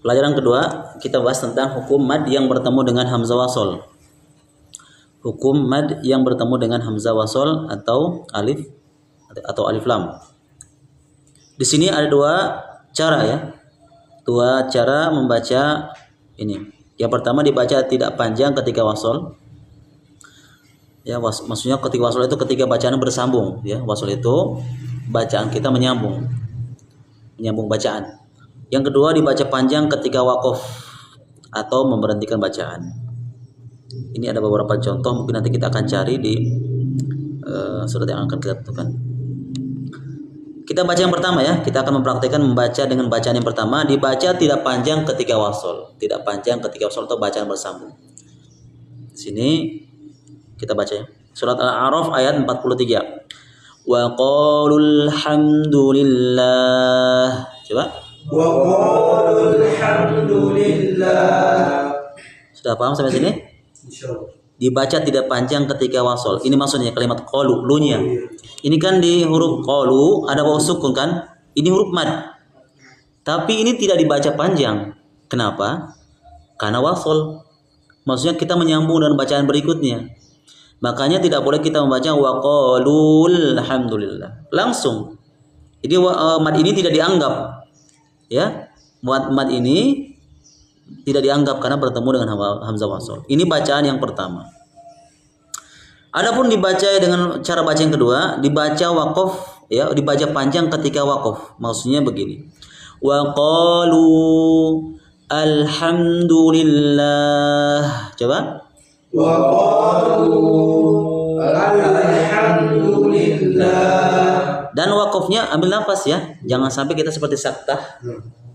Pelajaran kedua, kita bahas tentang hukum mad yang bertemu dengan hamzah wasol. Hukum mad yang bertemu dengan hamzah wasol atau alif lam. Di sini ada dua cara ya. Dua cara membaca ini. Yang pertama dibaca tidak panjang ketika wasol. Ya, maksudnya ketika wasol itu ketika bacaan bersambung ya. Wasol itu bacaan kita menyambung bacaan. Yang kedua dibaca panjang ketika wakof atau memberhentikan bacaan. Ini ada beberapa contoh, mungkin nanti kita akan cari di surat yang akan kita tentukan. Kita baca yang pertama ya, kita akan mempraktikkan membaca dengan bacaan yang pertama. Dibaca tidak panjang ketika wasol, tidak panjang ketika wasol atau bacaan bersambung. Di sini kita baca ya. Surat Al-A'raf ayat 43. Wa qalul hamdulillah. Coba. Wa qalul hamdulillah. Sudah paham sampai sini? Dibaca tidak panjang ketika wasol. Ini maksudnya kalimat qalu, lu-nya. Ini kan di huruf qalu ada waw sukun kan? Ini huruf mad. Tapi ini tidak dibaca panjang. Kenapa? Karena wasol. Maksudnya kita menyambung dengan bacaan berikutnya. Makanya tidak boleh kita membaca wa qalul hamdulillah. Langsung. Jadi mad ini tidak dianggap. Ya. Mad ini tidak dianggap karena bertemu dengan hamzah wasol. Ini bacaan yang pertama. Adapun dibaca dengan cara baca yang kedua, dibaca waqaf ya, dibaca panjang ketika waqaf. Maksudnya begini. Wa qalu alhamdulillah. Coba. Wa qalu alhamdulillah. Dan waqafnya ambil nafas ya. Jangan sampai kita seperti saktah.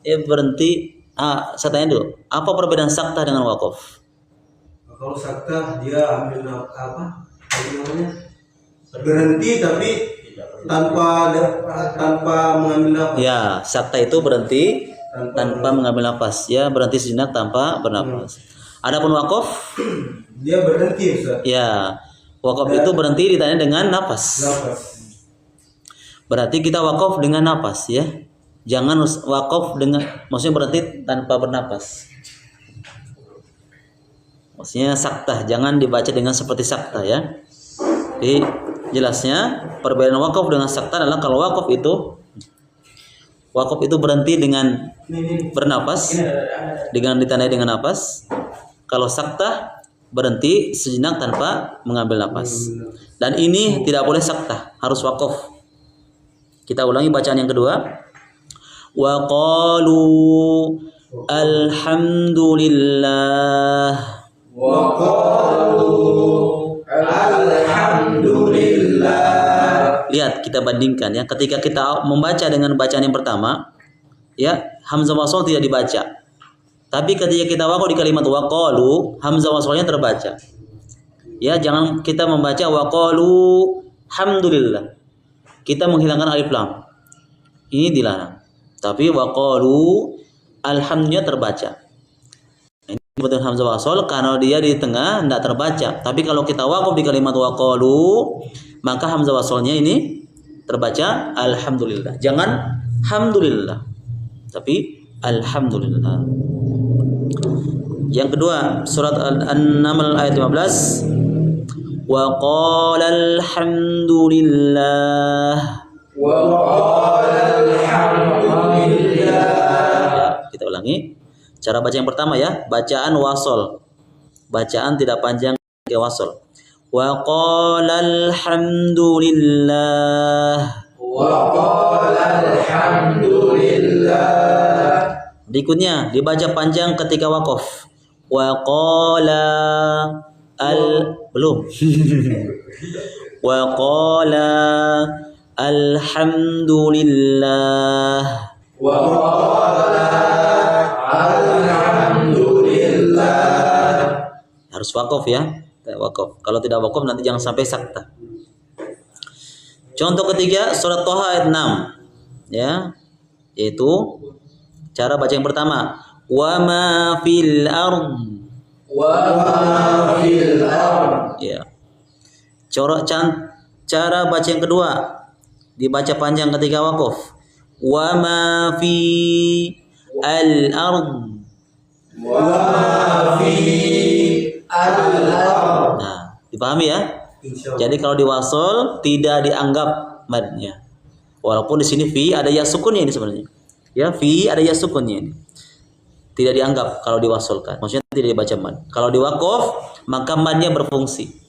Berhenti. Saya tanya dulu, apa perbedaan saktah dengan waqaf? Kalau saktah dia ambil apa? Berhenti tapi tanpa mengambil nafas. Ya, saktah itu berhenti tanpa mengambil nafas. Ya, berhenti sejenak tanpa bernafas. Adapun waqaf, dia berhenti, Ustaz. Ya, waqaf itu berhenti ditanya dengan nafas. Berarti kita waqaf dengan nafas ya. Jangan waqaf dengan, maksudnya berhenti tanpa bernapas. Maksudnya saktah, jangan dibaca dengan seperti saktah ya. Jadi jelasnya perbedaan waqaf dengan saktah adalah kalau waqaf itu berhenti dengan bernapas, dengan ditandai dengan napas. Kalau saktah berhenti sejenak tanpa mengambil napas. Dan ini tidak boleh saktah, harus waqaf. Kita ulangi bacaan yang kedua. Wa qalu alhamdulillah. Wa qalu alhamdulillah. Lihat, kita bandingkan ya. Ketika kita membaca dengan bacaan yang pertama, ya, hamzah wasol tidak dibaca. Tapi ketika kita waqaf di kalimat wa qalu, hamzah wasolnya terbaca. Ya, jangan kita membaca wa qalu hamdulillah. Kita menghilangkan alif lam. Ini dilarang. Tapi wa qalu alhamdulillah terbaca. Ini betul hamzah wasol karena dia di tengah tidak terbaca. Tapi kalau kita waqaf di kalimat wa qalu, maka hamzah wasolnya ini terbaca alhamdulillah. Jangan hamdulillah, tapi alhamdulillah. Yang kedua, surat An-Naml ayat 15. Wa qala alhamdulillah. Wa qala alhamdulillah. Kita ulangi. Cara baca yang pertama ya, bacaan wasol. Bacaan tidak panjang ke wasol. Wa qala alhamdulillah. Wa qala alhamdulillah. Berikutnya dibaca panjang ketika waqaf. Wa qala belum. Wa qala alhamdulillah. Wa qala alhamdulillah. Harus waqaf ya. Waqaf. Kalau tidak waqaf nanti jangan sampai saktah. Contoh ketiga surat Thaha ayat 6 ya, yaitu cara baca yang pertama, wa ma fil ard. Wa ma fil ard. Ya. Cara baca yang kedua dibaca panjang ketika waqaf. Wa ma fi al ard. Wa fi al-ard. Nah, dipahami ya? Insyaallah. Jadi kalau diwasol tidak dianggap madnya. Walaupun di sini fi ada ya sukunnya ini sebenarnya. Ya, fi ada ya sukunnya ini. Tidak dianggap kalau diwasolkan. Maksudnya tidak dibaca mad. Kalau diwaqaf maka madnya berfungsi.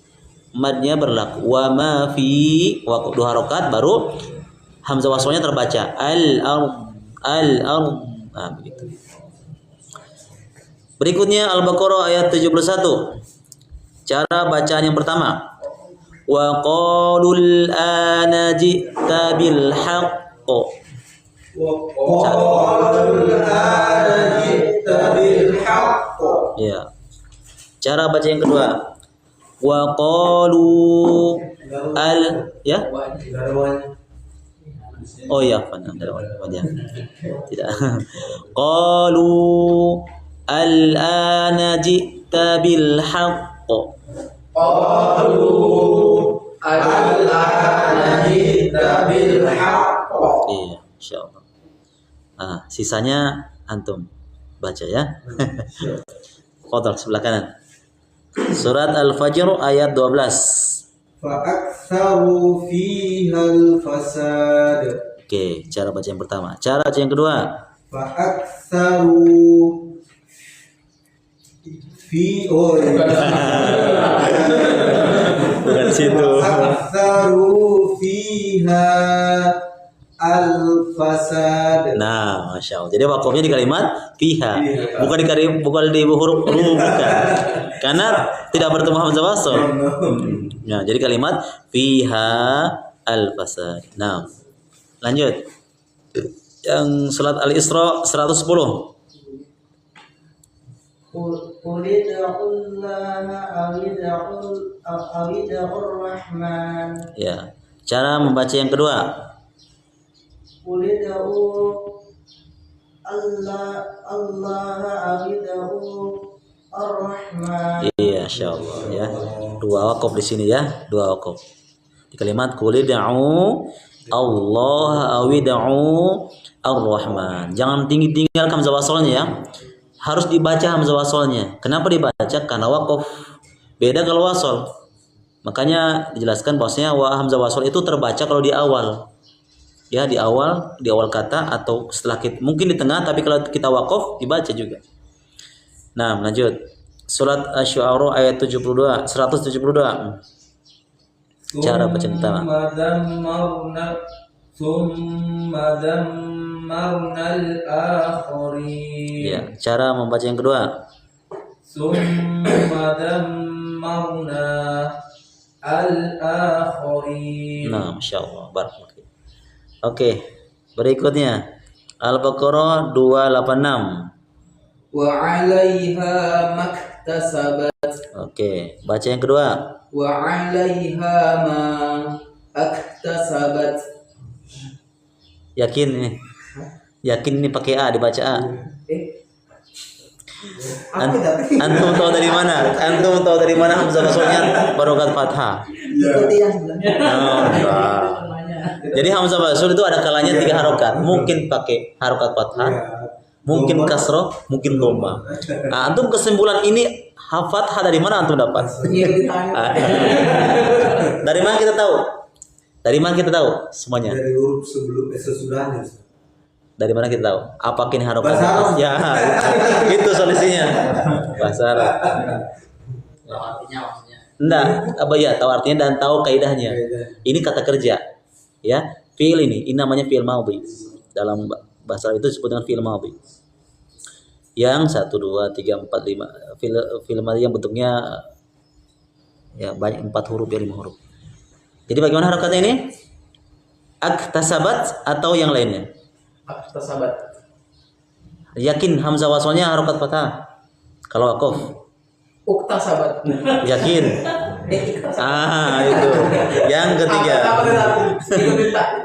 Madnya berlaku. Wa ma fi waqaf 2 harokat baru hamzah wasolnya terbaca. Al-ard. Nah, begitu. Berikutnya Al-Baqarah ayat 71. Cara bacaan yang pertama. Wa qalul ana ji'ta bil haqq. Wa qalul ana ji'ta bil haqq. Ya. Cara baca yang kedua. Wa qalu al ya. Oh ya, ada wajah. Tidak. Qalu al-ana ji'ta bil haqq. Qalu al-ana ji'ta bil haqq. Iya, insyaallah. Ah, sisanya antum baca ya. Qadar sebelah kanan. Surat Al-Fajr ayat 12. Fa'aktsaru fiha al-fasad. Oke, cara baca yang pertama. Cara baca yang kedua. Fa'aktsaru fi Bukan situ. Fa'aktsaru fiha al-fasad. Nah, masya Allah. Jadi wakafnya di kalimat fiha, bukan di huruf ru, bukan. Karena tidak bertemu hamzah wasl. Nah, jadi kalimat fiha al-fasad. Nah, lanjut. Yang surat Al-Isra 110. Qul id'ullaha aw id'ur rahman. Ya. Cara membaca yang kedua. Qul id'u Allah aw id'ur rahman. Iya, insyaallah ya. 2 wakaf di sini ya, 2 wakaf. Di kalimat qul id'u Allah aw id'u ar-rahman. Jangan tinggalkan hamzah wasalnya ya. Harus dibaca hamzah wasalnya. Kenapa dibaca? Karena wakaf. Beda kalau wasal. Makanya dijelaskan bahwasanya hamzah wasal itu terbaca kalau di awal. Ya, di awal kata atau setelah kita, mungkin di tengah, tapi kalau kita wakaf dibaca juga. Nah, lanjut. Surat Asy-Syu'ara ayat 72, 172. Cara baca pertama. Thumma dammarna al-akhirin. Ya, cara membaca yang kedua. Thumma dammarna al-akhirin. Nah, masya Allah, barakallahu. Oke, berikutnya Al-Baqarah 286. Wa 'alaiha maktasabat. Oke, baca yang kedua. Wa 'alaiha ma aktasabat. Yakin ini pakai A, dibaca A. Antum tahu dari mana? Antum tahu dari mana hamzah wasalnya barokat fathah? Ikuti yang sebelahnya. Oh, enggak. Jadi hamzah wasal itu ada kalanya 3 harokat. Mungkin pakai harokat fathah, mungkin kasroh, mungkin dhamma. Nah, antum kesimpulan ini fathah dari mana antum dapat? Dari mana kita tahu? Dari mana kita tahu semuanya? Dari huruf sebelum sesudahnya. Dari mana kita tahu? Apakah ini harokat? Bahasa Arab. Ya, itu solusinya. Bahasa Arab. Tahu artinya maksudnya. Enggak, apa ya? Tahu artinya dan tahu kaidahnya. Ini kata kerja. Ya, fi'il ini namanya fi'il madhi. Dalam bahasa Arab itu disebut dengan fi'il madhi. Yang 1 2 3 4 5 fi'il madhi yang bentuknya ya banyak 4 huruf ya 5 huruf. Jadi bagaimana harokatnya ini? Aktasabat atau yang lainnya? Aktasabat. Yakin hamzah wasalnya harokat fathah. Kalau wakaf. Uktasabat. Yakin? Itu. Yang ketiga.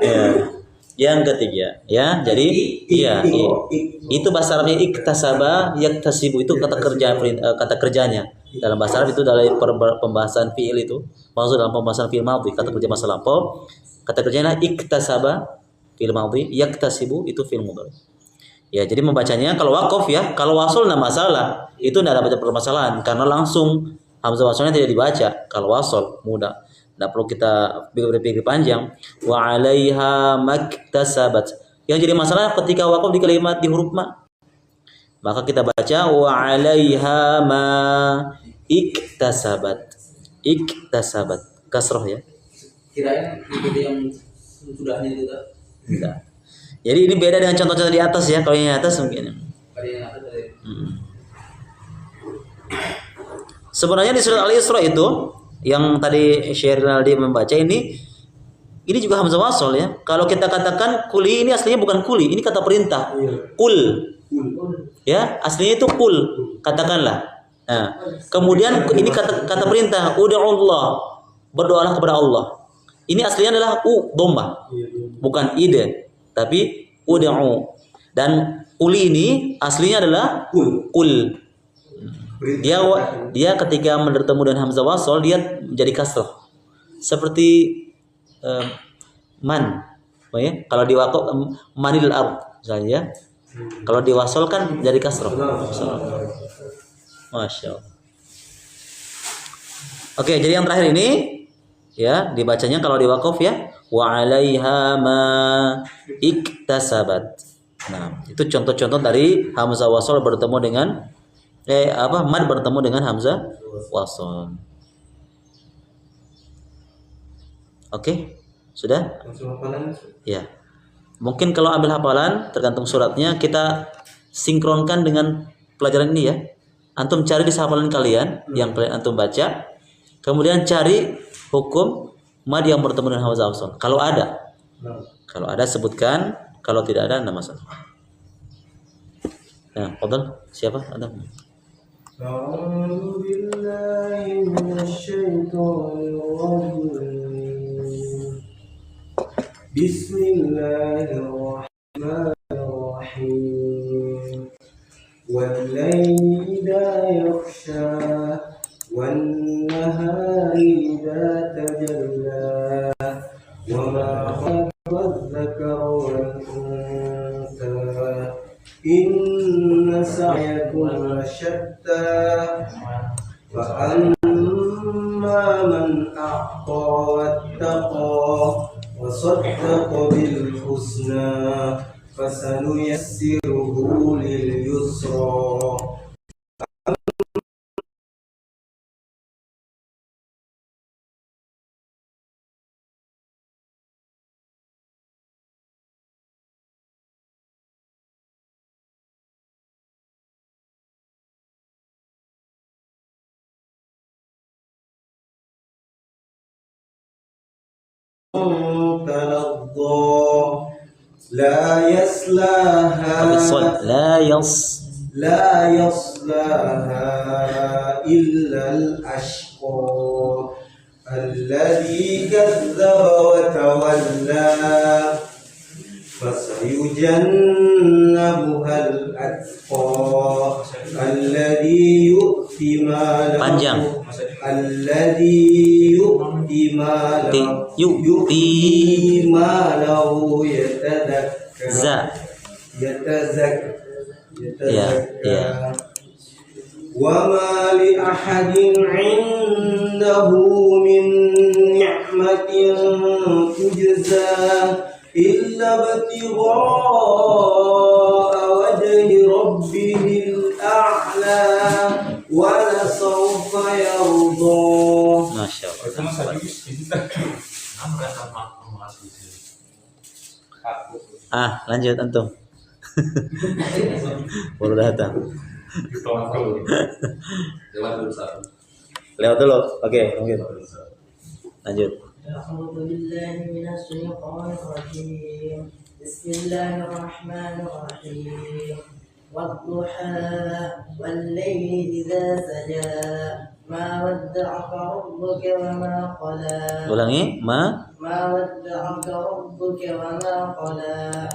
Ya. Yang ketiga, ya. Jadi iya, itu bahasa Arabnya iktasaba, yaktasibu, itu kata kerjanya. Dalam bahasa Arab itu dari pembahasan fiil itu. Maksud dalam pembahasan fiil madhi, kata kerja masa lampau. Kata kerjanya iktasaba fiil madhi, yaktasibu itu fiil mudhari. Ya, jadi membacanya kalau wakaf ya, kalau wasol enggak masalah. Itu enggak ada permasalahan karena langsung hamzah wasolnya tidak dibaca. Kalau wasol mudah. Enggak perlu kita berpikir panjang. Wa 'alaiha maktasabat. Yang jadi masalah ketika wakaf di kalimat di huruf ma. Maka kita baca wa 'alaiha ma iktasabat. Iktasabat. Kasroh ya. Kirain itu yang sudahnya itu kan. Enggak. Jadi ini beda dengan contoh-contoh di atas ya. Kalau yang di atas mungkin. Ada yang ada dari Sebenarnya di surat Al-Isra itu yang tadi Syekh Rinaldi membaca ini juga hamzah wasol ya. Kalau kita katakan kuli ini aslinya bukan kuli, ini kata perintah. Kul. Ya, aslinya itu kul, katakanlah. Nah, kemudian ini kata perintah, ud'ullah, berdoalah kepada Allah. Ini aslinya adalah dhamma. Bukan ide, tapi ud'u. Dan kuli ini aslinya adalah kul. Dia ketika bertemu dengan hamzah wasol dia menjadi kasroh. Seperti man. Ya? Kalau di wakaf manil ard misalnya ya. Kalau di wasol kan jadi kasroh. Masya Allah. Oke, jadi yang terakhir ini ya dibacanya kalau di wakaf ya wa 'alaiha ma iktasabat. Nah, itu contoh-contoh dari hamzah wasol bertemu dengan mad bertemu dengan hamzah wasol. Oke, sudah? Ya. Mungkin kalau ambil hafalan tergantung suratnya kita sinkronkan dengan pelajaran ini ya. Antum cari di hafalan kalian yang antum baca, kemudian cari hukum mad yang bertemu dengan hamzah wasol. Kalau ada sebutkan, kalau tidak ada enggak masalah. Nah, fadhal, siapa? Ada? أعوذ بالله من الشيطان الرجيم بسم الله الرحمن الرحيم والليل إذا يغشى والنهار إذا تجلى وما خلق الذكر والأنثى إن سعيكم لشتى فأما من أعطى واتقى وصدق بالحسنى فسنيسره لليسرى تلظى لا يصلاها لا يصلاها إلا الأشقى الذي كذب وتولى فسيجنبها الأتقى الذي يؤتي ماله يتزكى وما لأحد عنده من نعمة تجزى إلا ابتغاء وجه ربه الأعلى ولسوف يرضى. Masya Allah. Lanjut antum. Baru datang. Lewat dulu. Oke, mungkin. Lanjut. أعوذ بالله من الشيطان الرجيم بسم الله الرحمن الرحيم والضحى والليل إذا سجى ما ودعك ربك وما قلى. Ulangi, ما ودعك ربك وما قلى.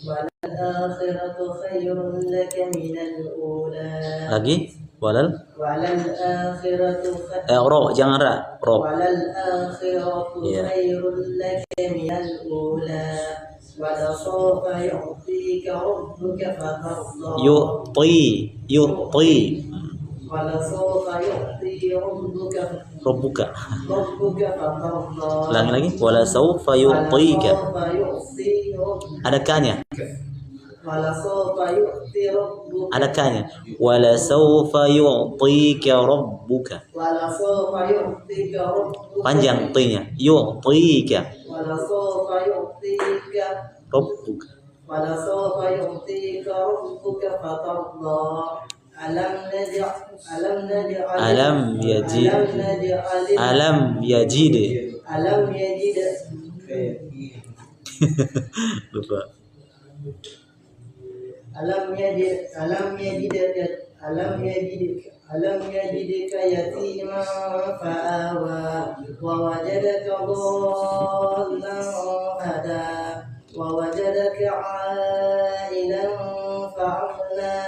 وللآخرة خير لك من الأولى. Lagi, walal ro, jangan ra, ro. وللآخرة خير لك من الأولى ولسوف يعطيك ربك فترضى yu'ti ولسوف يعطي ربك rabbuka. فترضى Ulangi lagi, wala sawfa yu'tika. ولسوف يعطي ربك Ada ka-nya, ولسوف يعطي ربك ada ka-nya. Wala sawfa yu'tika rabbuka. ولسوف يعطيك ربك Panjang t-nya, yu'tika ولسوف يعطيك rabbuka. ولسوف يعطيك ربك فترضى ألم نجعل Alam yajid, alam yajid. ألم يجد Lupa. ألم يجدك يتيما فآوى ووجدك ضالا هدى ووجدك عائلا فأغنى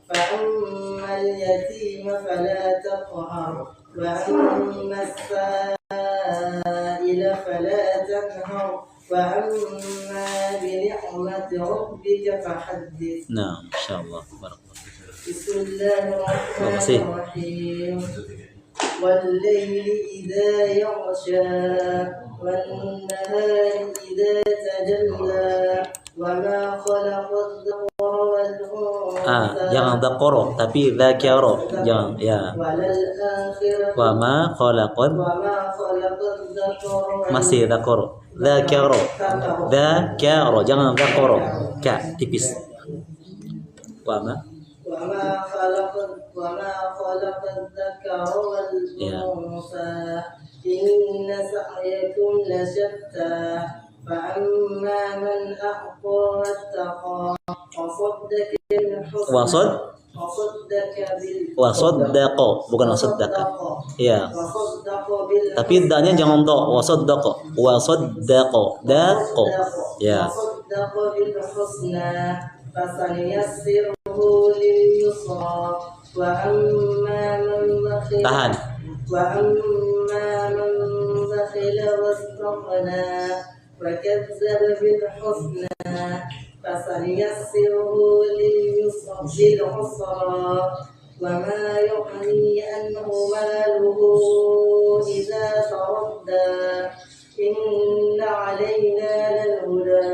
فأما اليتيم فلا تقهر وأما السائل فلا تنهر وأما بنعمة ربك فحدث. Nah, insyaallah. Barakallahu. بسم الله الرحمن Makasih. الرحيم والليل إذا يغشى والنهار إذا تجلى وما خلق الذكر والأنثى Jangan dzakara, tapi dzakara. Jangan, ya. وللآخرة Wa ma khalaqad, وما خلق الذكر masih dzakara. Dzakara. Dzakara, jangan dzakara. Ka tipis. Wa ma وما خلق الذكر والأنثى إن سعيكم لشتى فأما من أعطى واتقى وصدق بالحسنى wasaddaqa, bukan wasaddaqa. Ya. وصدق بالحسنى Tapi danya jangan do, wasaddaqa. Wasaddaqa, daqa. Ya. وصدق بالحسنى فسنيسره لليسرى وأما من بخل Tahan. وأما من بخل واستغنى وكذب بالحسنى فسنيسره للعسرى وما يغني عنه ماله إذا تردى إن علينا للهدى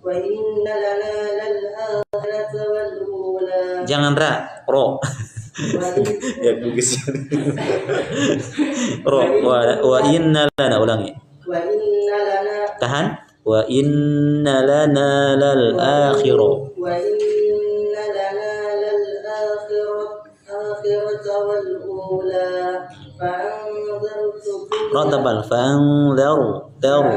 وإن لنا للآخرة والأولى Jangan ro. Ya bagus. Ro wa inna lana, ulangi. وإن لنا Tahan. Wa inna lana lal akhirah. وإن لنا للآخرة والأولى فأنذرتكم Ratabal fanzaru, daru.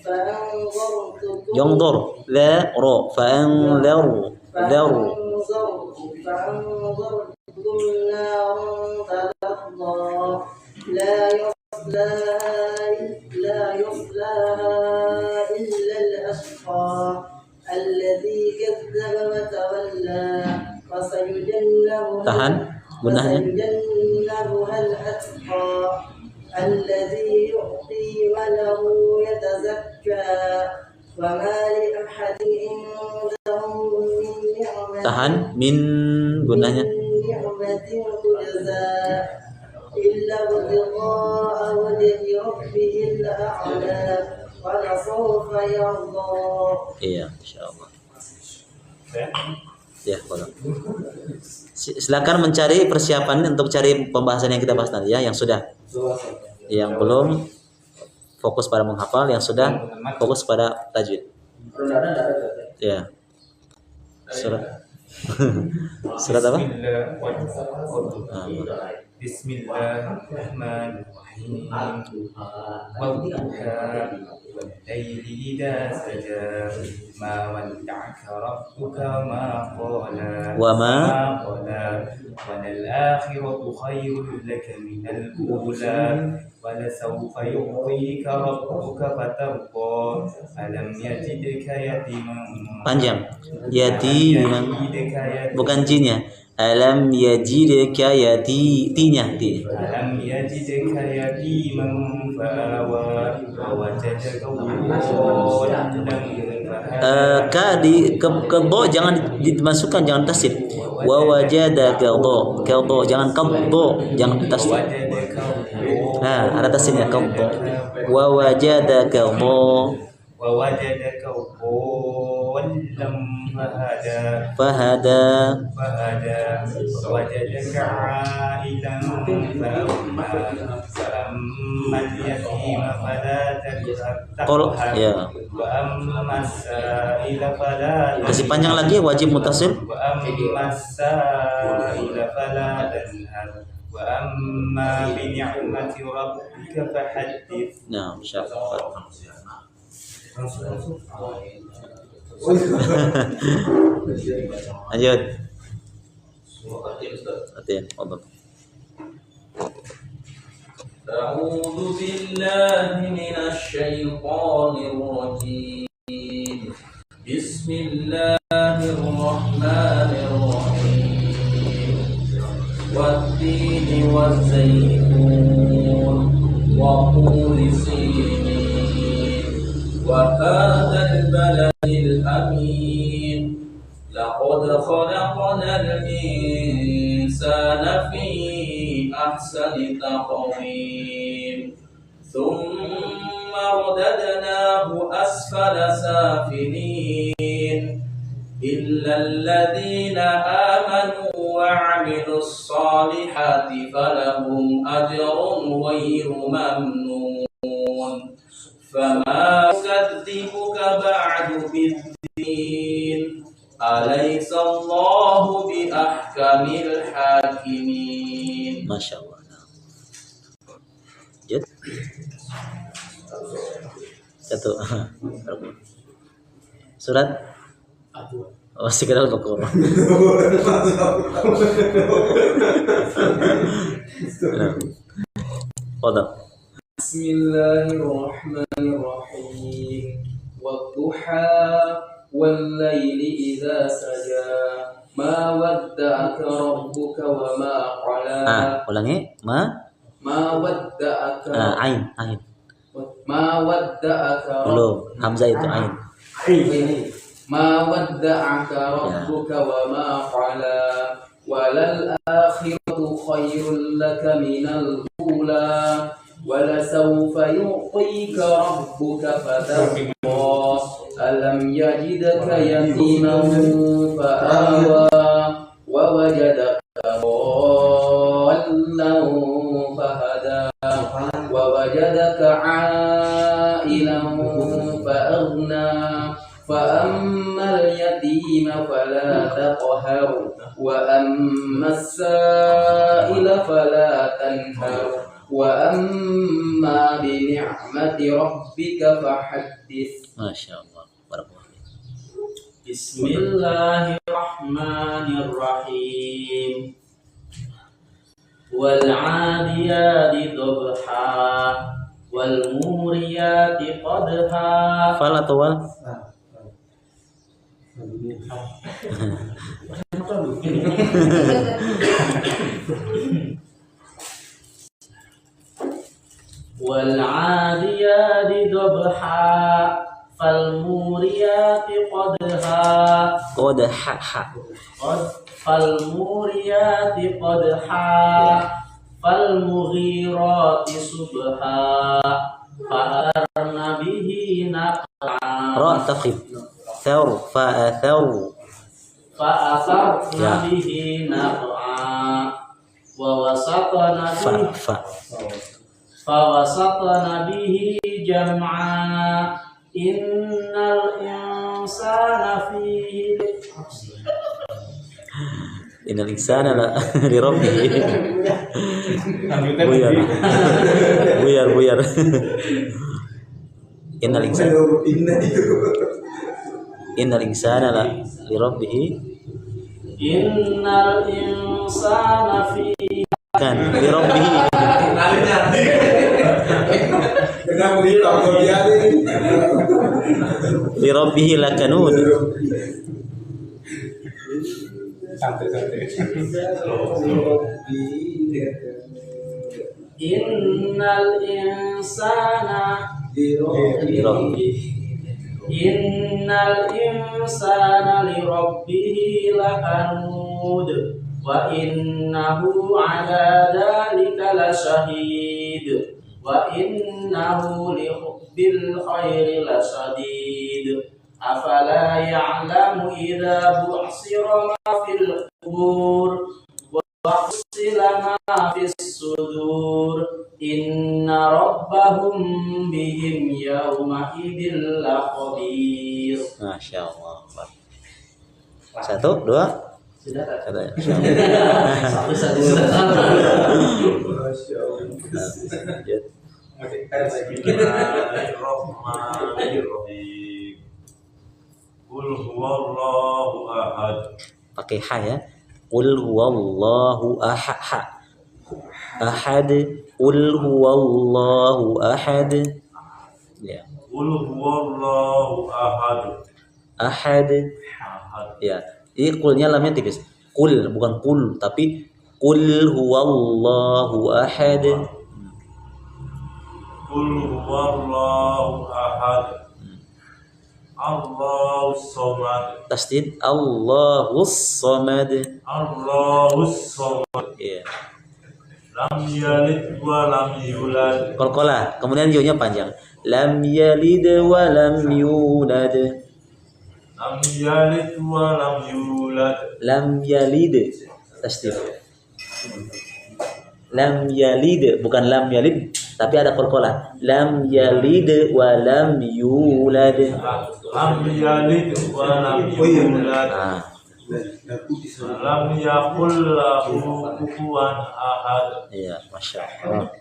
فأنذرتكم Yangdur, la ro, fanzaru, daru. فأنذرتكم نارا تلظى لا يصلاها إلا الأشقى الذي كذب وتولى وسيجنبها Tahan. Gunahnya. وسيجنبها الأتقى الذي يعطي وله يتزكى وما لأحد عنده من نعمة Tahan. Min gunahnya. نعمة تجزى إلا ابتغاء وجه ربه الأعلى ولسوف يرضى. Iya, insyaallah. Ya, boleh. Silakan mencari persiapan untuk cari pembahasan yang kita bahas tadi ya, yang sudah. Yang belum fokus pada menghafal, yang sudah fokus pada tajwid. Ya. Surat. Surat apa? Bismillahirrahmanirrahim. Wadduha wal-laili idza saja ma wadda'aka rabbuka ma qala Wa ma qala walal akhiratu khairul laka minal ula walasawfa yu'tika rabbuka fatarda alam yajidka yatiman panjang. Yatiman. Bukan jinnya. Alam yajidka tinya ti. alam yajidka yatiman fa'awa wa wajadaka dhallan ka di ke do jangan dimasukkan, jangan tasdid. Wa wajadaka do, ka do jangan qaddo, jangan ditasdid. Nah, ada tasdidnya qaddo. Wa wajadaka do. Wa wajadaka dhallan Fahada. wajadaka ailan fa'amma al-yatima fala Qul ya. wa amma as-sa'ila fala Kasih panjang lagi wajib mutasil. wa amma as-sa'ila fala tanhar wa amma bi ni'mati rabbika fahaddith. Nah, insyaallah. Lanjut. Atin, fadhal. أعوذ بالله من الشيطان الرجيم بسم الله الرحمن الرحيم والتين والزيتون وطور سينين وهذا البلد الأمين لقد خلقنا الإنسان في أحسن تقويم ثم رددناه أسفل سافلين إلا الذين آمنوا وعملوا الصالحات فلهم أجر غير ممنون فما يكذبك بعد بالدين أليس الله بأحكم الحاكمين. Masya Allah. Lanjut. Satu. Surat. Oh, sekedar Al-Baqarah. Fadhal. بسم الله الرحمن الرحيم والضحى والليل إذا سجى ما ودعك ربك وما قلى. Ulangi. ما ودعك Ain. ما ودعك Belum. Hamzah itu ain. ما ودعك ربك وما قلى وللآخرة خير لك من الأولى ولسوف يعطيك ربك فترضى ألم يجدك يتيما فآوى ووجدك ضالا فهدى ووجدك عائلا فأغنى فأما اليتيم فلا تقهر وأما السائل فلا تنهر وأما بنعمة ربك فحدث. Masya Allah. Barakallahu. بسم الله الرحمن الرحيم والعاديات ضبحا والموريات قدحا. Fal atau wal? والعاديات ضبحا فالموريات قدحا. Qadha. فالموريات قدحا فالمغيرات صبحا فأثرن به نقعا. Ra taqib. Thawr. Fa'athaw. فأثرن Ya. به نقعا ووسطن به فوسطن به جمعا إن الإنسان فيه Innal insana la li rabbih. Buyar. Innal insana la li rabbih. Innal insana fi Kan li rabbih. Kenapa dia Li rabbih lakanud. Innal insana Li rabbih. Innal insana li rabbih lakanud wa innahu ala dzalika lasyahid wa innahu li hubbil khairi lasadid afala ya'lamu idza bu'sira ma fil qubur wa husila ma fis sudur inna rabbahum bihim yawma idzil laqadir. Masya Allah. 1, 2. Sudah tak? Kata ya. Satu. Bismillahirrahmanirrahim. Qul huwallahu ahad. Pakai ha ya. Qul huwallahu ahad. Ahad. Qul huwallahu ahad. Ya. Qul huwallahu ahad. Ahad. Ahad. Ya. Ini qulnya lamnya tipis. Qul bukan qul tapi qul huwallahu ahad. Qul huwallahu ahad. Allahus samad. Tasdid Allahus samad. Allahus samad. Ya. Lam yalid wa lam yulad. Qalqalah. Kemudian yo-nya panjang. Lam yalid wa lam yulad. Lam yalid wa lam yulad. Lam yalid. Tasdid. Lam yalid bukan lam yalid tapi ada qalqalah. Lam yalid wa lam yulad. Lam yalid wa lam yulad. Ah. Lam yakul lahu kufuwan ahad. Iya, masya Allah.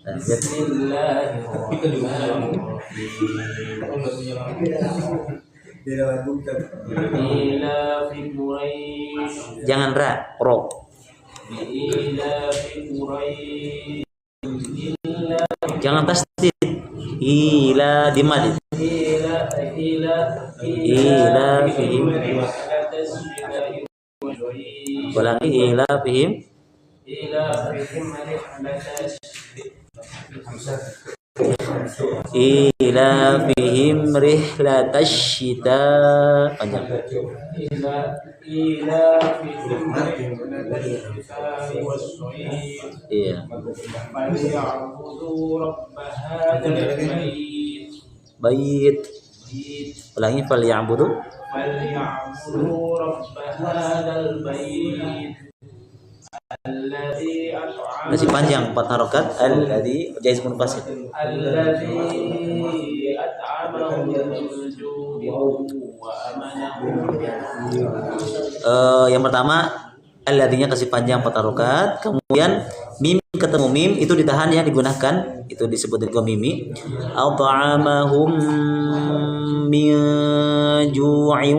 Lanjut. Jangan ra, ro. Jangan tasdid. Ila di mad. Ila fihim. Ulangi ila fihim. Ila fihim rihlatash syita. Panjang. Iya. Bait. Ulangi falyabudu. Masih panjang 4 harokat. Alladzi jaiz munfasil. Yang pertama alladinya kasih panjang 4 harokat, kemudian mim ketemu mim itu ditahan ya, digunakan itu disebut dengan mimi. At'amahum min ju'in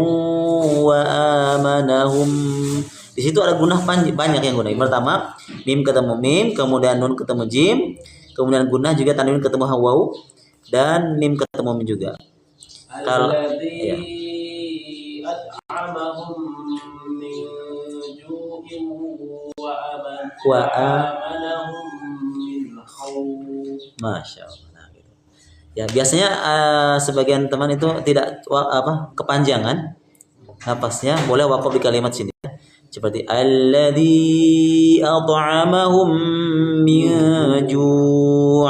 wa amanahum. Di situ ada gunah banyak yang gunah. Yang pertama mim ketemu mim, kemudian nun ketemu jim, kemudian gunah juga tanwin ketemu waw, dan mim ketemu mim juga. Kalau ya. Wa amanahum min khawf. Masya Allah. Nah, gitu. Ya biasanya sebagian teman itu tidak kepanjangan napasnya, boleh waqaf di kalimat sini. Seperti alladzi at'amahum min ju'.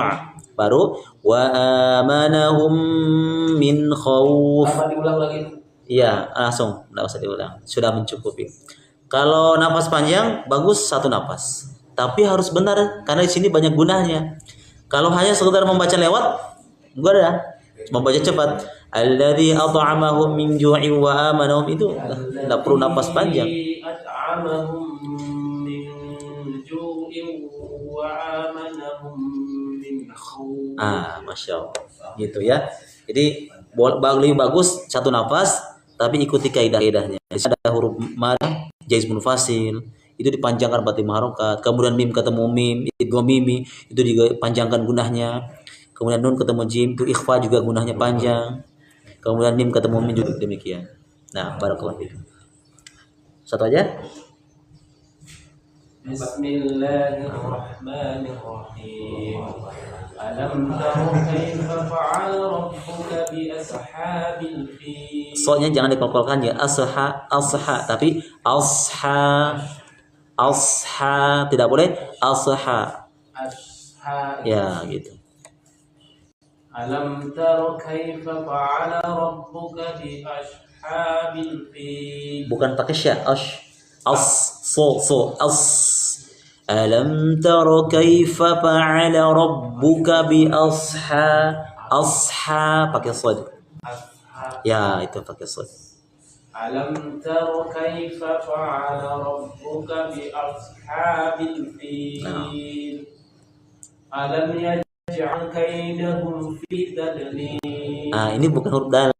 Baru wa amanahum min khauf. Apa diulang lagi? Iya, langsung, enggak usah diulang. Sudah mencukupi. Kalau napas panjang bagus satu napas. Tapi harus benar karena di sini banyak gunanya. Kalau hanya sekedar membaca lewat enggak ada. Membaca cepat. Alladzi at'amahum min ju'in wa amanahum itu enggak perlu napas panjang. Masya Allah. Gitu ya. Jadi lebih bagus satu nafas tapi ikuti kaidah-kaidahnya. Ada huruf mad jaiz munfasil itu dipanjangkan 45 harokat. Kemudian mim ketemu mim, idgham mimi itu dipanjangkan gunahnya. Kemudian nun ketemu jim itu ikhfa juga gunahnya panjang. Kemudian mim ketemu mim juga demikian. Nah, barakallahu fikum. Satu aja. Bismillahirrahmanirrahim. Alam tara kaifa fa'ala rabbuka bi ashabil fil. So-nya jangan dikokolkan ya, asha, tapi asha tidak boleh asha. Ya, gitu. Alam tara kaifa fa'ala rabbuka bi ashabil fil. Bukan pakai sya, Alam tara kaifa fa'ala rabbuka bi asha pakai shad. Ya, itu pakai shad. Alam tara kaifa fa'ala rabbuka bi ashabil fil. Alam yaj'al kaidahum fi tadlil. Ini bukan huruf dal,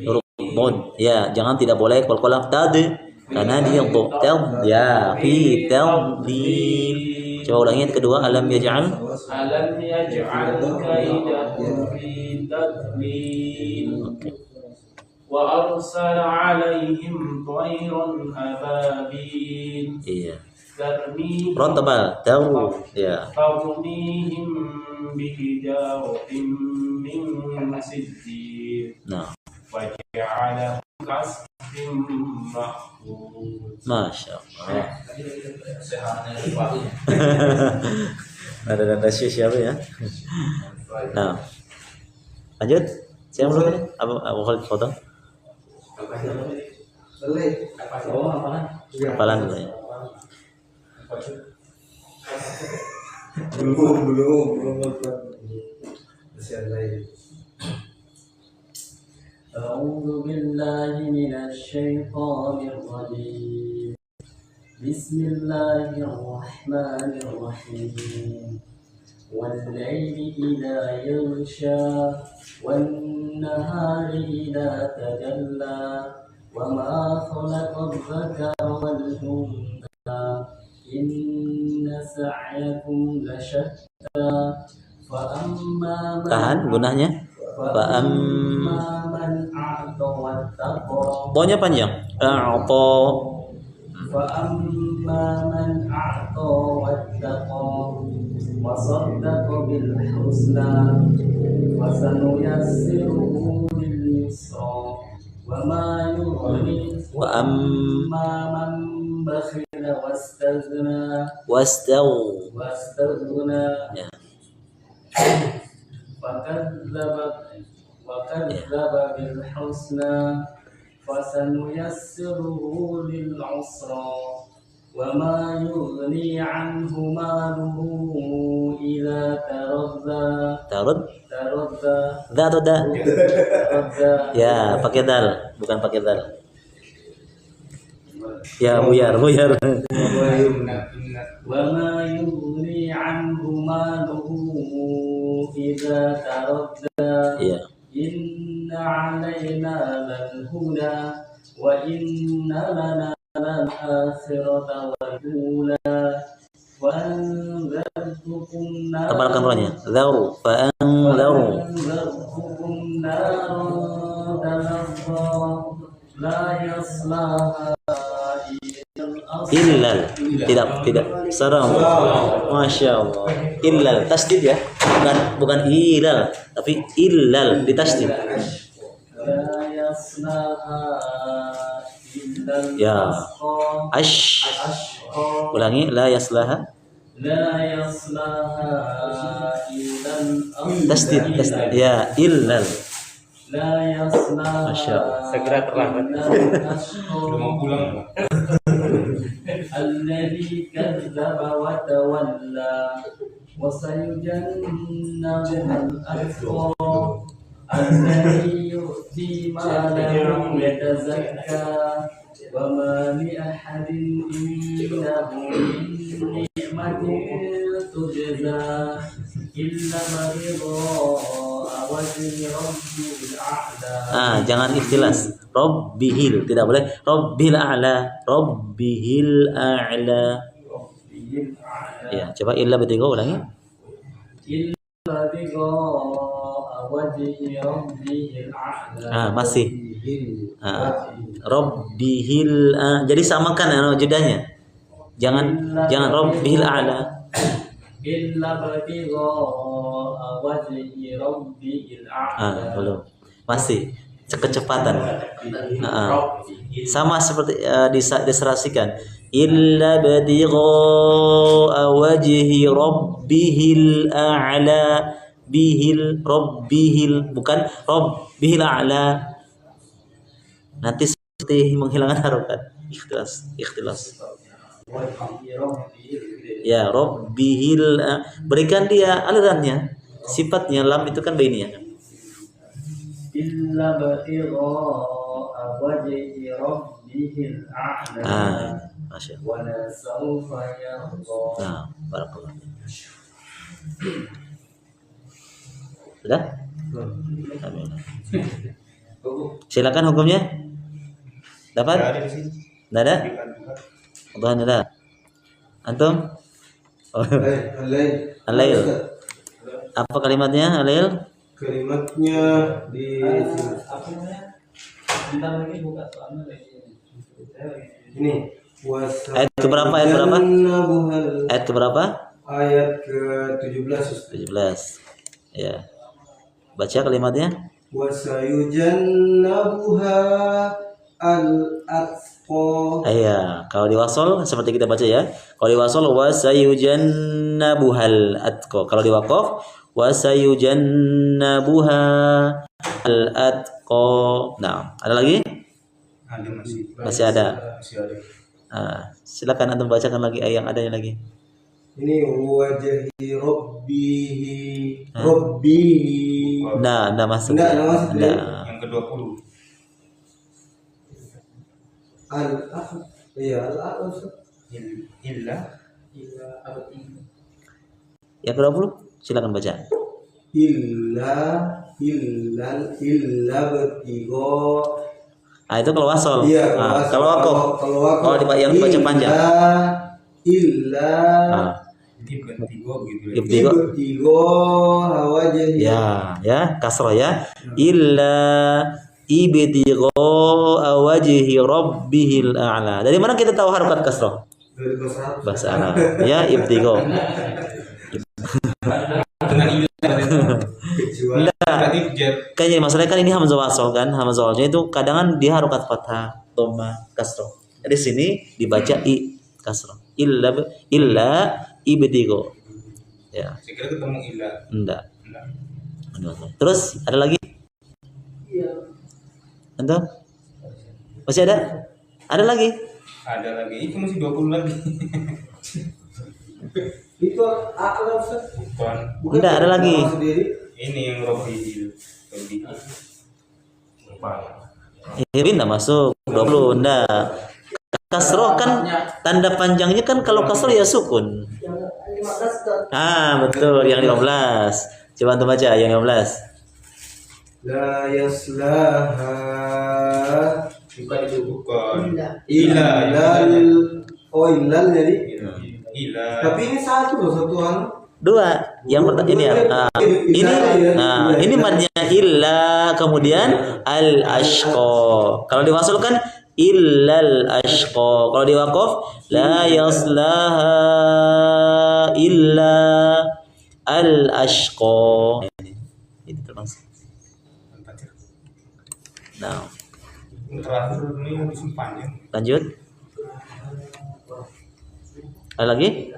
huruf mod. Ya, jangan tidak boleh qalqalah tad karena dia untuk ya fi tadlil. Coba ulangi yang kedua, alam yaj'al kaidahum fi tadlil. Wa arsala 'alaihim tayran ababil. Iya. Tarmihim Rotabal, tahu. Ya. tarmihim bihijaratin min sijil. Nah, Wa ja'alahum ka'asfin ma'kul. Masya Allah. Ada siapa ya? Nah, lanjut. Siapa dulu? Abu Khalid foto? Hafalan dulu ya. belum masih ada lagi. أعوذ بالله من الشيطان الرجيم بسم الله الرحمن الرحيم والليل إذا يغشى والنهار إذا تجلى وما خلق الذكر والأنثى إن سعيكم لشتى فأما Tahan gunanya. من أعطى واتقى Tonya panjang. A'ta. فأما من أعطى واتقى وصدق بالحسنى فسنيسره لليسرى وما يغني وأما من بخل واستغنى Ya. وكذب بالحسنى فسنيسره للعسرى وما يغني عنه ماله إذا تردى Tarud. تردى Da atau da? تردى Ya, pakai dal, bukan pakai dal. Ya, buyar. وما يغني عنه ماله إذا تردى Ya. إن علينا للهدى وإن لنا للآخرة والأولى وأنذرتكم Tebalkan rohnya. Dharu. Fa'anzaru. وأنذرتكم نارا تلظى لا يصلاها Illal. Tidak. Salam. Masya Allah. Illal. Tasdid ya. Bukan ilal, tapi illal ditasdid. لا يصلاها إلا Ya. الأشقى Ulangi. La yaslaha. لا يصلاها إلا الأشقى Tasdid. Ya. Illal. لا يصلاها Masya Allah. Segera terlambat. إلا الأشقى Mau pulang. الذي كذب وتولى وسيجنبها الأتقى الذي يؤتي ماله يتزكى وما لأحد عنده من نعمة تجزى إلا ابتغاء وجه ربه الأعلى. Jangan ikhtilas. Rabbihil, tidak boleh. Rabbil a'la. Rabbihil a'la. Ya, coba illa bertiga ulangi. إلا ابتغاء وجه ربه الأعلى. Masih. Rabbihil. Jadi samakan jedanya. Jangan rabbihil a'la. Illa batigha'a wajhi rabbil a'la. Belum. Masih kecepatan. Sama seperti diserasikan. Illa batigha'a wajhi rabbihil a'la. Rabbihil bukan rabbihil a'la. Nanti seperti menghilangkan harokat. Ikhtilas. Ya, rabbihil berikan dia alirannya. Sifatnya lam itu kan bainiyah. Illa batigha'a wajhi rabbihil a'la. Masya Allah. Wa la sawfa yarda. Barakallah. Sudah? Amin. Silakan hukumnya. Dapat? Tidak ada? Alhamdulillah. Antum? Alail. Apa kalimatnya? Alail? Kalimatnya di Apa namanya? Bentar lagi buka soalnya lagi. ini. Ayat keberapa? Ayat keberapa? Ayat ke-17. 17. Ya. Baca kalimatnya. Wasayujannabuha al-atqa. Iya, kalau diwasol seperti kita baca ya. Kalau diwasol wasayujannabuhal atqa. Kalau diwaqaf wasayujannabuha al-atqa. Nah, ada lagi? Ada Masih ada. Silakan antum bacakan lagi ayat yang adanya lagi. Ini wajhi rabbihi. Rabbihi. Nah, masuk. Nggak masuk ya? Yang ke-20. Illa Yang ke-20 silakan baca. Illa bertiga. Itu kalau wasol. Iya, kalau wakaf. Kalau yang dibaca panjang. Illa ini bukan tiga gitu ya. Ibtigo. Wajhi. Ya, kasrah ya. Illa ibtigo wajhi rabbihil a'la. Dari mana kita tahu harokat kasrah? Dari Bahasa Arab. Ya, ibtigo. Dengan illa berarti Kayaknya masalahnya kan ini hamzah wasol kan, hamzah wasolnya itu kadang dia harokat fathah, dhamma, kasrah. Di sini dibaca i kasrah. Illa ibtigo. Ya. saya kira ketemu illa. Enggak. Terus ada lagi? Entah? Masih ada? Ada lagi? Ada lagi. Itu masih 20 lagi. Itu akal Ustaz. Bukan. Enggak, ada lagi. Ini yang Robbihil. Ini enggak masuk 20, enggak. Kasroh kan tanda panjangnya kan kalau kasroh ya sukun. Betul, yang 15. Coba antum baca yang 15. La yaslaha. Bukan itu, bukan. Illal. Illal jadi. Illa. Tapi ini satu loh, satuan. Dua. Yang pertama ini ya. Ini madnya illa kemudian al ashqa. Kalau diwasulkan illal ashqa. Kalau diwaqaf la yaslaha illa al ashqa. Ini termasuk. Nah, Terakhir ini harus panjang. lanjut. Ada lagi?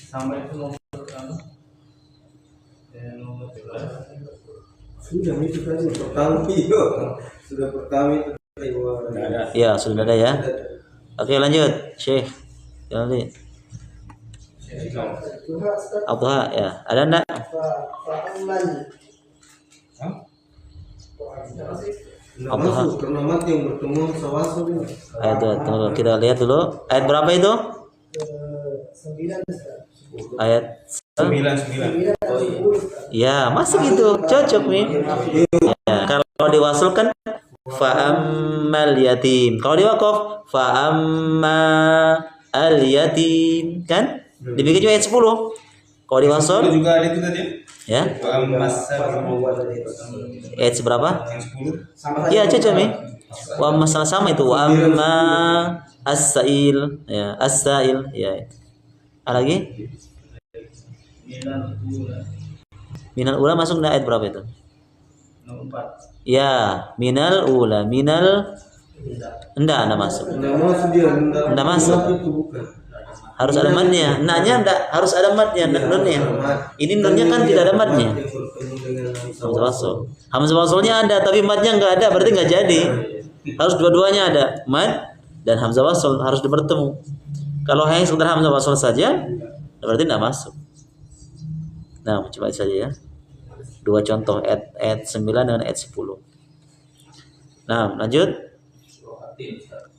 Sampai itu nomor berapa? Nomor 11. Sudah itu tadi pertama itu. Sudah pertama itu. Ya, sudah ada ya. Oke, lanjut. Syekh. Nanti. Abdullah ya. Ada enggak? Nggak masuk karena mati yang bertemu sawasul ini. Ayat tunggu, kita lihat dulu. Ayat berapa itu? 9. Ayat 9. ya, masih gitu. Cocok nih. Ya, kalau diwasulkan fa'ammal yatim. Kalau diwaqaf fa'amma al yatim, kan? Demikian juga ayat 10. Kalau diwasul juga ada itu tadi. ya. Masa Ayat seberapa? yang 10. Sama Iya, cocok nih. Wa masalah sama itu. Wa amma as-sa'il, ya, as-sa'il, ya. Ada lagi? Minal ula. Minal ula masuk enggak ayat berapa itu? 4. Ya, minal ula, minal enggak masuk. Nggak masuk dia. Nggak masuk. Itu bukan. Harus ada matnya. Nanya enggak harus ada matnya, nunnya. Ini nunnya kan tidak ada matnya. Hamzah wasol. Hamzah wasolnya ada tapi matnya enggak ada, berarti enggak jadi. Harus dua-duanya ada, mat dan hamzah wasol harus bertemu. Kalau hanya sekedar hamzah wasol saja, berarti enggak masuk. Nah, coba saja ya. Dua contoh ayat 9 dengan ayat 10. Nah, lanjut.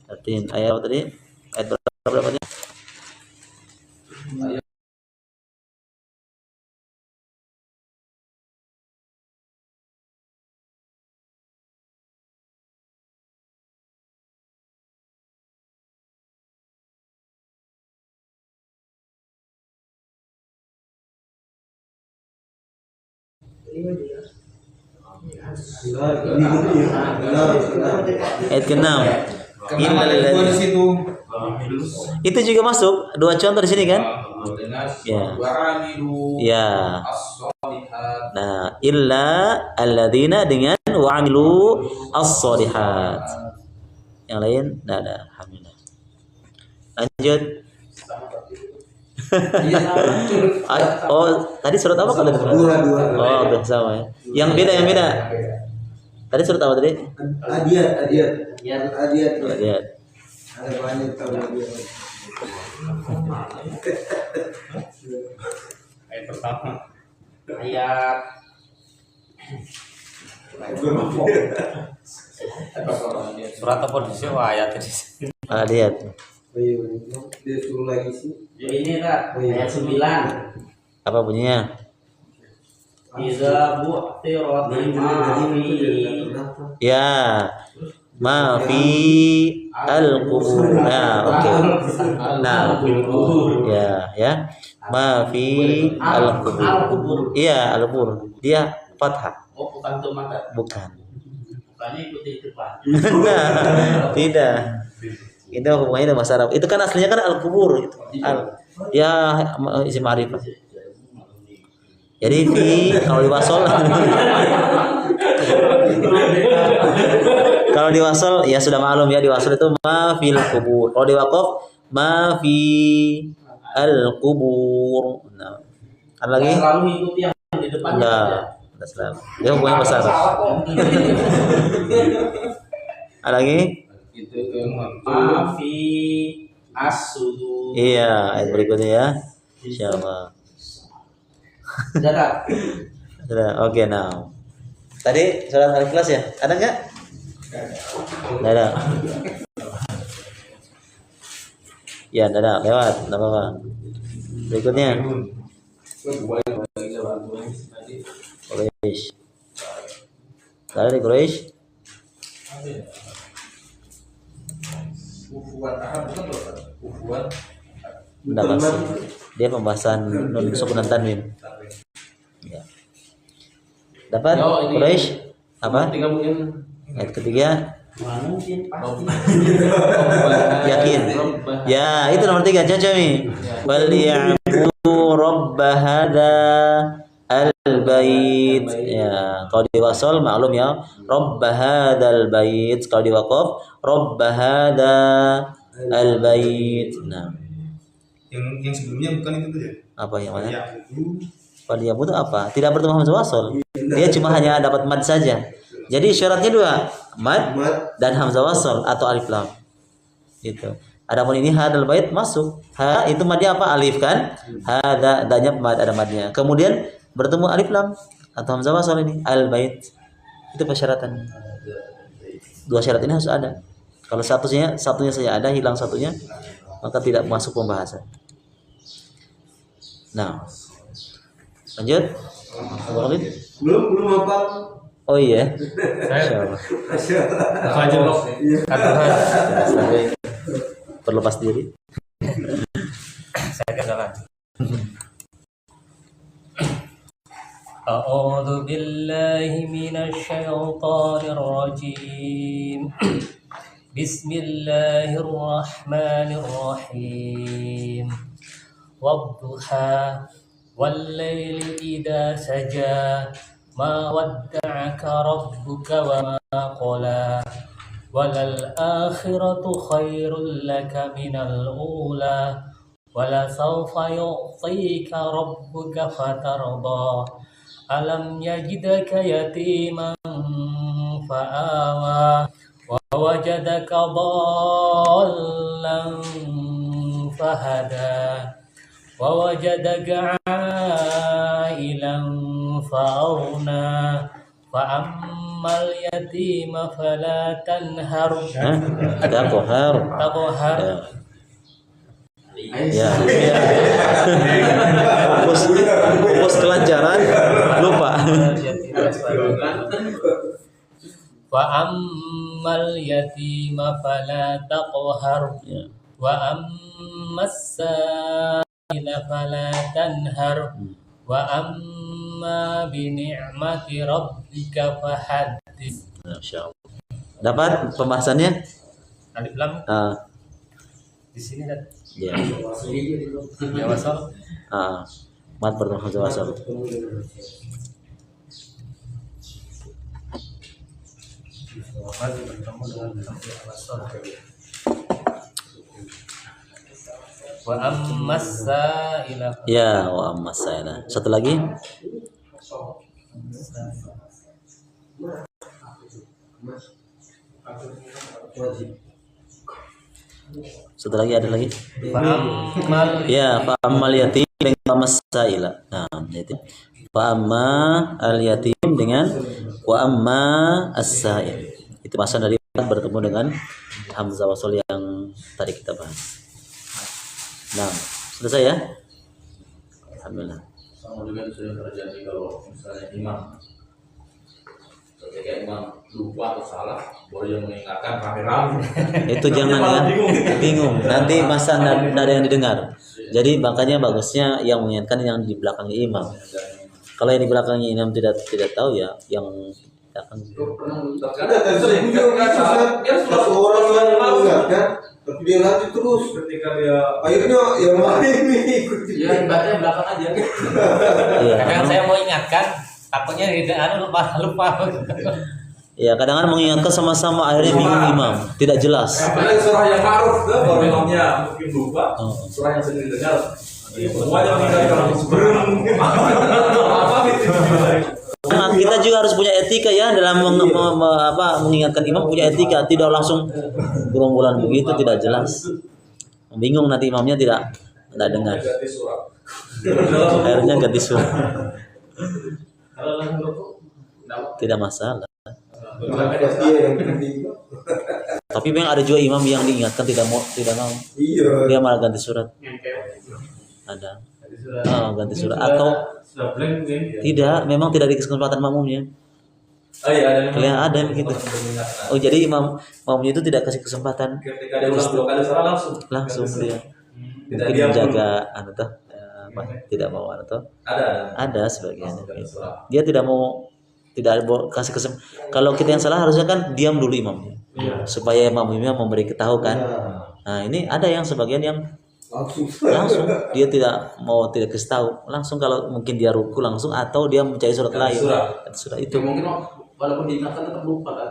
Artiin ayat apa tadi? Ayat berapa tadi? Ayat ke-6. Kenapa ada dua di situ? Itu juga masuk. Dua contoh di sini kan? Ya. Ya. Nah, illa alladzina dengan wa'amilu as-solihat. Yang lain enggak ada. Alhamdulillah. Lanjut. Oh, tadi surat apa kalau Dua. Oh, udah sama ya. Yang beda. Tadi surat apa tadi? Adiat. Lihat. Ada banyak tahu adiat. Ayat pertama. Ayat Surat apa di sini? Ayat di sini. Lihat. Ayo, dia suruh lagi sih. ini tak ayat 9. Apa bunyinya? Iza bu'tirat Ya. Ma fi al-qubur. Nah, oke. Nah. Ya. Ma fi al-qubur. Iya, al-qubur. Dia fathah. Oh, bukan tuh mata. Bukan. Bukannya ikuti depan. Nah, tidak. Itu hubungannya dengan bahasa Arab. Itu kan aslinya kan al-qubur itu. Ya isim ma'rifah. Jadi fi kalau diwasol kalau diwasol ya sudah maklum ya, diwasol itu ma fil qubur. Kalau diwaqaf ma fi al-qubur. Nah, ada lagi? Selalu ikuti yang di depannya. Enggak selalu. Dia hubungannya bahasa Arab. Ada lagi? Itu maafi as-sudur. Iya, ayat berikutnya ya. Insyaallah. Sudah tak? Sudah, oke, now. Tadi surat Al-Ikhlas ya? Ada enggak? Enggak ada. Ya, enggak ada. Lewat, enggak apa-apa. Berikutnya. Quraisy. Ada di Quraisy? Enggak masuk. Dia pembahasan nun sukunan tanwin. Ya. Dapat Quraisy? Apa? Ayat ketiga. Yakin? Ya, itu nomor 3. Caca mi. Wal ya'budu rabb hadza al-bait. Ya, kalau diwasal maklum ya. Rabb hadzal bait. Kalau diwaqaf rabb hadza al-bait. Nah, Yang sebelumnya bukan itu tuh ya? apa yang mana? Ya, itu Waliyabu itu apa? Tidak bertemu hamzah wasol. Dia cuma hanya dapat mad saja. Jadi syaratnya 2, mad dan hamzah wasol atau alif lam. Gitu. Adapun ini hadal bait masuk. Ha itu madnya apa? Alif kan? Hada danya mad, ada madnya. Kemudian bertemu alif lam atau hamzah wasol ini al bait. Itu persyaratan. 2 syarat ini harus ada. Kalau satunya saja ada, hilang satunya, maka tidak masuk pembahasan. Nah, lanjut. Belum apa? Oh iya. Saya aja loh. Sampai berlepas diri. Saya kenalan. أعوذ بالله من الشيطان الرجيم بسم الله الرحمن الرحيم والضحى والليل إذا سجى ما ودعك ربك وما قلى وللآخرة خير لك من الأولى ولسوف يعطيك ربك فترضى ألم يجدك يتيما فآوى ووجدك ضالا فهدى ووجدك عائلا فأغنى فأما اليتيم فلا تنهر Taqhar. تقهر Ya. Fokus kelancaran lupa. وأما اليتيم فلا تقهر Ya. وأما السائل فلا تنهر وأما بنعمة ربك فحدث. Masya Allah. Dapat pembahasannya? Alif lam di sini kan Ya. ya wasal. Mat bertemu hamzah wasal. Mad bertemu dengan hamzah wasal. Wa ammas sa'ila. Ya, wa amma sa'ila. Satu lagi. Satu lagi, ada lagi. Fa'ammal Ya, fa ammal yatim dengan masaila. Nah, yatim. Fa amma al yatim dengan wa amma as-sa'il. Itu pasal dari bertemu dengan hamzah wasal yang tadi kita bahas. Nah, selesai ya? Alhamdulillah. Sama juga sering terjadi kalau misalnya imam ketika imam lupa atau salah, baru yang mengingatkan rame-rame. Itu jangan ya, bingung. Nanti masa nggak ada yang didengar. Jadi makanya bagusnya yang mengingatkan yang di belakangnya imam. Kalau yang di belakangnya imam tidak tahu ya, yang akan Ada dan sering juga satu orang yang mengingatkan, tapi dia nanti terus. Ketika dia Akhirnya yang lain nih ikut. Ya, ibaratnya belakang aja. Iya. kadang saya mau ingatkan takutnya tidak lupa. Ya, kadang-kadang mengingatkan sama-sama akhirnya bingung imam, tidak jelas. Apalagi surah yang ma'ruf tuh, baru imamnya mungkin lupa. Surah yang sering didengar. Semuanya mengingatkan apa itu? Nah, kita juga harus punya etika ya dalam mengingatkan imam, punya etika, tidak langsung gerombolan begitu tidak jelas. Bingung nanti imamnya tidak dengar. Ganti surah. Akhirnya ganti surah. Kalau langsung rukuk, Tidak masalah. Dia yang penting. Tapi memang ada juga imam yang diingatkan tidak mau, Iya. dia malah ganti surat. Ada. Ganti surat atau sudah blank mungkin. tidak, memang tidak dikasih kesempatan makmumnya. Oh iya, ada Kalian ada yang begitu. Oh, jadi makmumnya itu tidak kasih kesempatan, ketika dia ulang 2 kali surah langsung dia. Tidak Mungkin diam menjaga tidak mau ada sebagian. Dia tidak mau kasih kesempatan. Kalau kita yang salah harusnya kan diam dulu imamnya, supaya makmumnya memberi ketahu kan. Nah, ini ada yang sebagian yang langsung dia tidak kasih tahu langsung, kalau mungkin dia ruku langsung atau dia mencari surat lain. Surat itu. Mungkin walaupun diingatkan tetap lupa kan.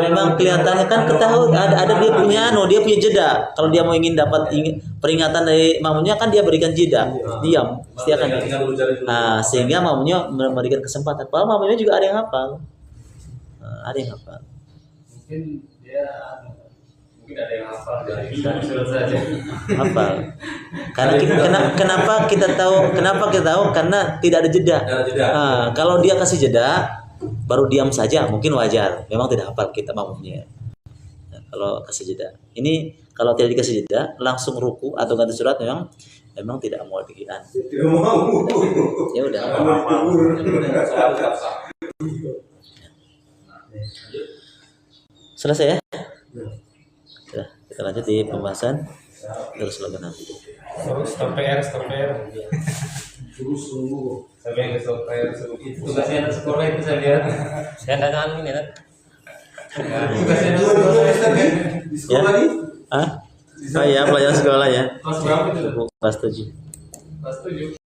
Memang kelihatannya kan ketahui ada dia punya dia punya jeda. Kalau dia mau ingin dapat peringatan dari makmumnya kan dia berikan jeda. Diam, pasti akan. Sehingga makmumnya memberikan kesempatan. Padahal makmumnya juga ada yang hafal. Ada yang hafal. Mungkin ada yang hafal dari surat saja. Hafal. Kenapa kita tahu? Karena tidak ada jeda. Kalau dia kasih jeda, baru diam saja mungkin wajar. Memang tidak hafal kita makmumnya. Kalau kasih jeda. Ini kalau tidak dikasih jeda, langsung ruku atau ganti surat memang tidak mau dikian. Tidak mau. Ya udah. Selesai ya? Sudah, kita lanjut di pembahasan Terus lagi nah. Stop PR. Saya yang stop PR Tugasnya anak sekolah itu saya lihat. Saya datang ini kan. Tugasnya anak Dua sekolah. Mister nih di sekolah nih. Ah? Oh iya, pelajaran sekolah ya. Kelas berapa itu? Kelas 7. Kelas 7.